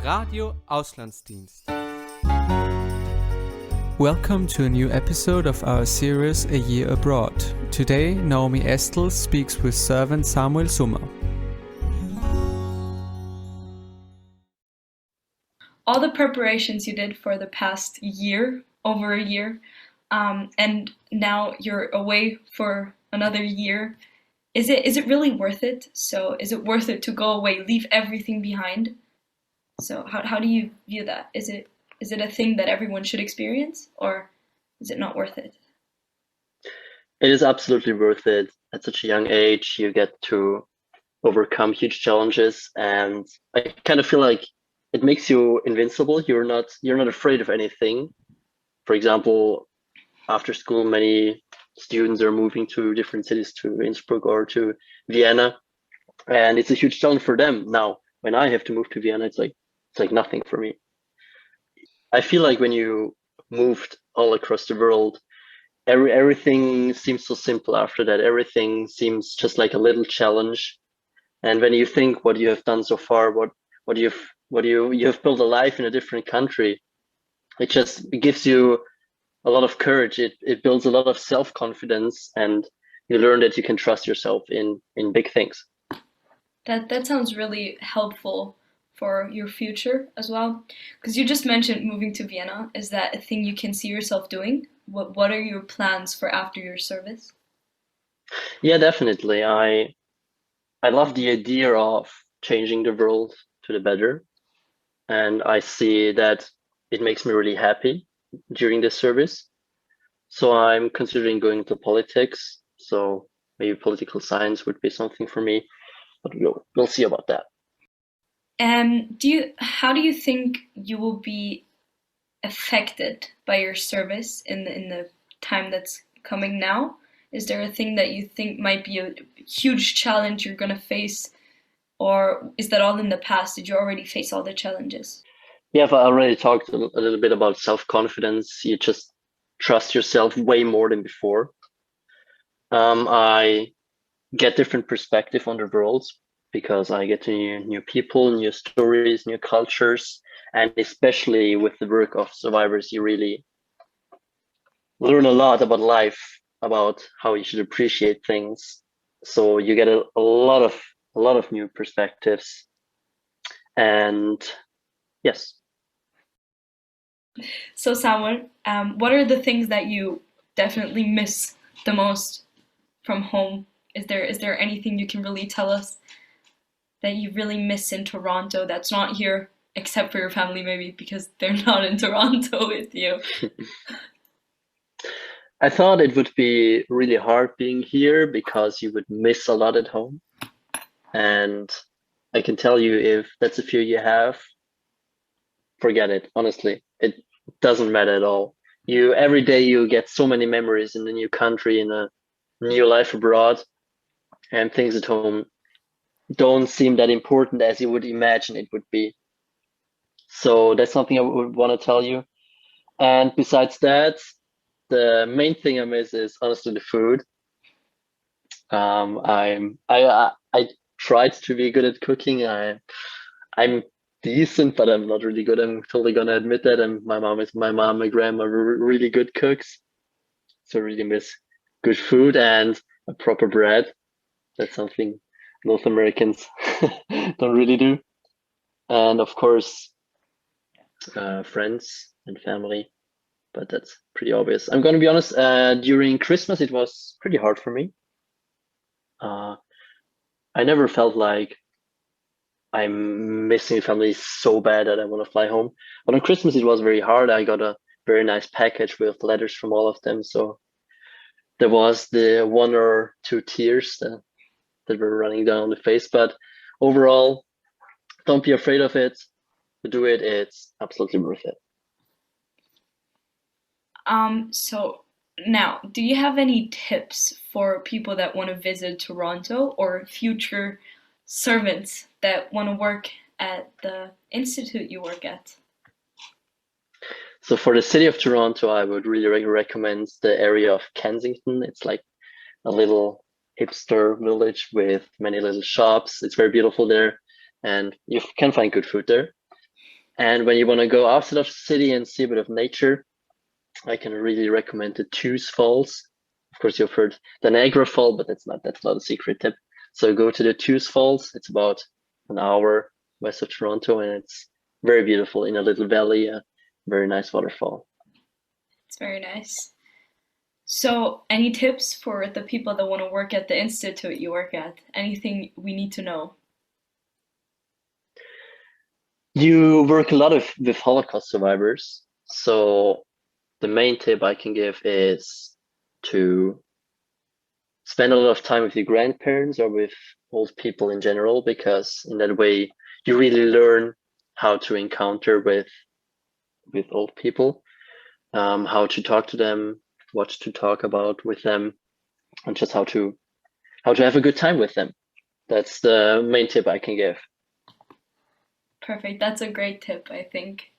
Radio Auslandsdienst. Welcome to a new episode of our series A Year Abroad. Today, Naomi Esther speaks with Servant Samuel Summer. All the preparations you did for the past year, over a year, and now you're away for another year. Is it really worth it? So is it worth it to go away, leave everything behind? So how do you view that? Is it a thing that everyone should experience, or is it not worth it? It is absolutely worth it. At such a young age, you get to overcome huge challenges, and I kind of feel like it makes you invincible. You're not afraid of anything. For example, after school, many students are moving to different cities, to Innsbruck or to Vienna, and it's a huge challenge for them. Now, when I have to move to Vienna, it's like nothing for me. I feel like when you moved all across the world, everything seems so simple after that. Everything seems just like a little challenge. And when you think what you have done so far, what you have built a life in a different country, it gives you a lot of courage. It builds a lot of self-confidence, and you learn that you can trust yourself in big things. That sounds really helpful for your future as well, because you just mentioned moving to Vienna. Is that a thing you can see yourself doing? What are your plans for after your service? Yeah, definitely. I love the idea of changing the world to the better, and I see that it makes me really happy during this service. So I'm considering going into politics. So maybe political science would be something for me, but we'll see about that. And how do you think you will be affected by your service in the time that's coming now? Is there a thing that you think might be a huge challenge you're going to face, or is that all in the past? Did you already face all the challenges? Yeah, I already talked a little bit about self-confidence. You just trust yourself way more than before. I get different perspective on the world because I get to new people, new stories, new cultures, and especially with the work of survivors, you really learn a lot about life, about how you should appreciate things. So you get a lot of new perspectives, and yes. So Samuel, what are the things that you definitely miss the most from home? Is there anything you can really tell us that you really miss in Toronto that's not here, except for your family maybe, because they're not in Toronto with you? I thought it would be really hard being here because you would miss a lot at home. And I can tell you, if that's a fear you have, forget it. Honestly, it doesn't matter at all. Every day you get so many memories in a new country, in a new life abroad, and things at home don't seem that important as you would imagine it would be. So that's something I would want to tell you. And besides that, the main thing I miss is honestly the food. I tried to be good at cooking. I'm decent, but I'm not really good. I'm totally gonna admit that. And my mom and grandma were really good cooks. So I really miss good food and a proper bread. That's something North Americans don't really do. And of course, friends and family, but that's pretty obvious. I'm gonna be honest, during Christmas, it was pretty hard for me. I never felt like I'm missing family so bad that I want to fly home. But on Christmas, it was very hard. I got a very nice package with letters from all of them. So there was the 1 or 2 tears that were running down the face. But overall, don't be afraid of it. Do it. It's absolutely worth it. So now, do you have any tips for people that want to visit Toronto, or future servants that want to work at the institute you work at? So for the city of Toronto, I would really recommend the area of Kensington. It's like a little hipster village with many little shops. It's very beautiful there, and you can find good food there. And when you want to go outside of the city and see a bit of nature, I can really recommend the Tews Falls. Of course, you've heard the Niagara Fall, but that's not a secret tip. So go to the Tews Falls. It's about an hour west of Toronto, and it's very beautiful in a little valley, a very nice waterfall. It's very nice. So, any tips for the people that want to work at the institute you work at? Anything we need to know? You work a lot with Holocaust survivors. So the main tip I can give is to spend a lot of time with your grandparents or with old people in general, because in that way you really learn how to encounter with old people, how to talk to them, what to talk about with them, and just how to have a good time with them. That's the main tip I can give. Perfect. That's a great tip, I think.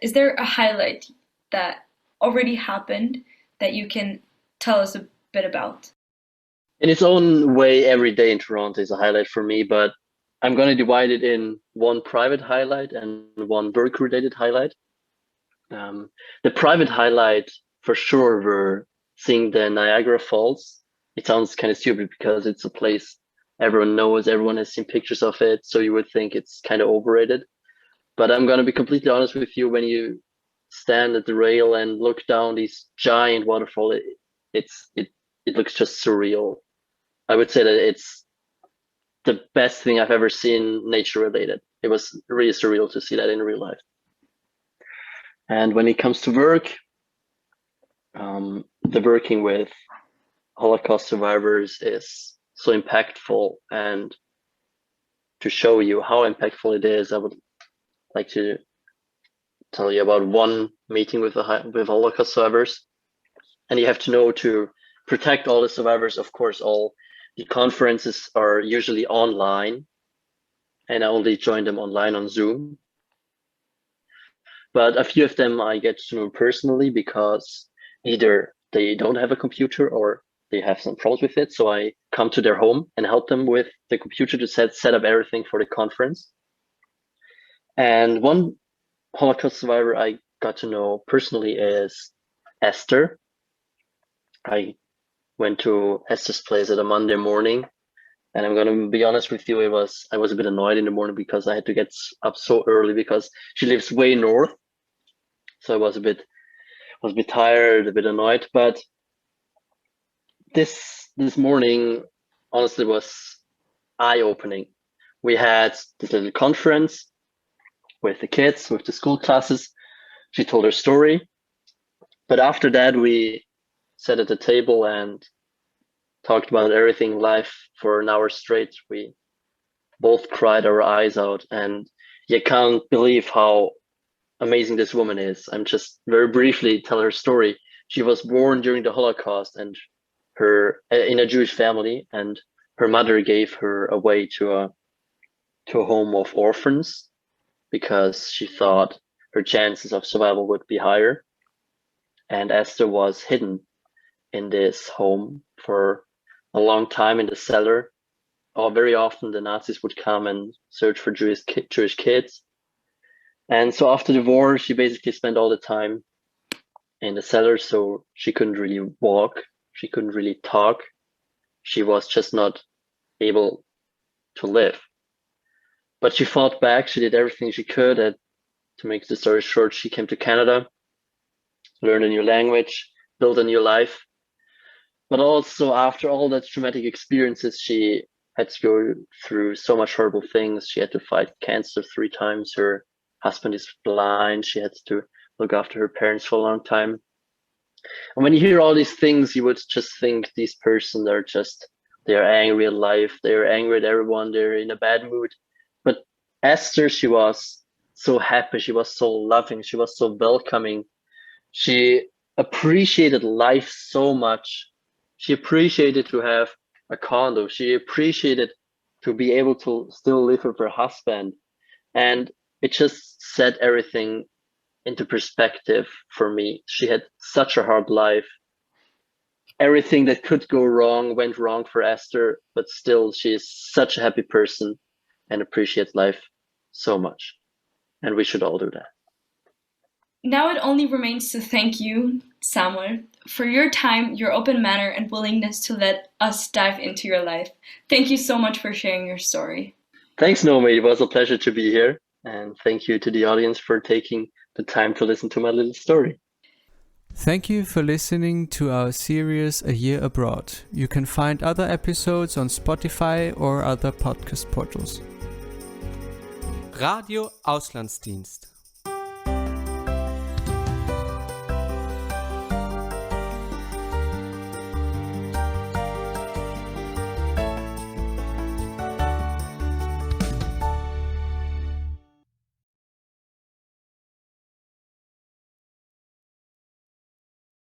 Is there a highlight that already happened that you can tell us a bit about? In its own way, every day in Toronto is a highlight for me, but I'm going to divide it in one private highlight and one work-related highlight. The private highlight for sure were seeing the Niagara Falls. It sounds kind of stupid because it's a place everyone knows, everyone has seen pictures of it, so you would think it's kind of overrated. But I'm going to be completely honest with you, when you stand at the rail and look down these giant waterfall, it looks just surreal. I would say that it's the best thing I've ever seen nature related. It was really surreal to see that in real life. And when it comes to work, the working with Holocaust survivors is so impactful. And to show you how impactful it is, I would like to tell you about one meeting with Holocaust survivors. And you have to know, to protect all the survivors, of course, all the conferences are usually online, and I only joined them online on Zoom. But a few of them I get to know personally because either they don't have a computer or they have some problems with it. So I come to their home and help them with the computer to set up everything for the conference. And one Holocaust survivor I got to know personally is Esther. I went to Esther's place at a Monday morning, and I'm gonna be honest with you, I was a bit annoyed in the morning because I had to get up so early because she lives way north. So I was a bit tired, a bit annoyed. But this morning honestly was eye-opening. We had this little conference with the kids, with the school classes. She told her story. But after that, we sat at the table and talked about everything, life, for an hour straight. We both cried our eyes out, and you can't believe how amazing this woman is. I'm just very briefly tell her story. She was born during the Holocaust and her in a Jewish family, and her mother gave her away to a home of orphans because she thought her chances of survival would be higher. And Esther was hidden in this home for a long time in the cellar. Or very often the Nazis would come and search for Jewish kids. And so after the war, she basically spent all the time in the cellar, so she couldn't really walk, she couldn't really talk. She was just not able to live. But she fought back, she did everything she could. And to make the story short, she came to Canada, learned a new language, built a new life. But also after all that traumatic experiences, she had to go through so much horrible things. She had to fight cancer 3 times. Her husband is blind. She had to look after her parents for a long time. And when you hear all these things, you would just think these persons are they are angry at life. They are angry at everyone. They're in a bad mood. But Esther, she was so happy. She was so loving. She was so welcoming. She appreciated life so much. She appreciated to have a condo. She appreciated to be able to still live with her husband. And it just set everything into perspective for me. She had such a hard life. Everything that could go wrong went wrong for Esther, but still she is such a happy person and appreciates life so much. and we should all do that. Now it only remains to thank you, Samuel, for your time, your open manner, and willingness to let us dive into your life. Thank you so much for sharing your story. Thanks, Naomi. It was a pleasure to be here. And thank you to the audience for taking the time to listen to my little story. Thank you for listening to our series A Year Abroad. You can find other episodes on Spotify or other podcast portals. Radio Auslandsdienst.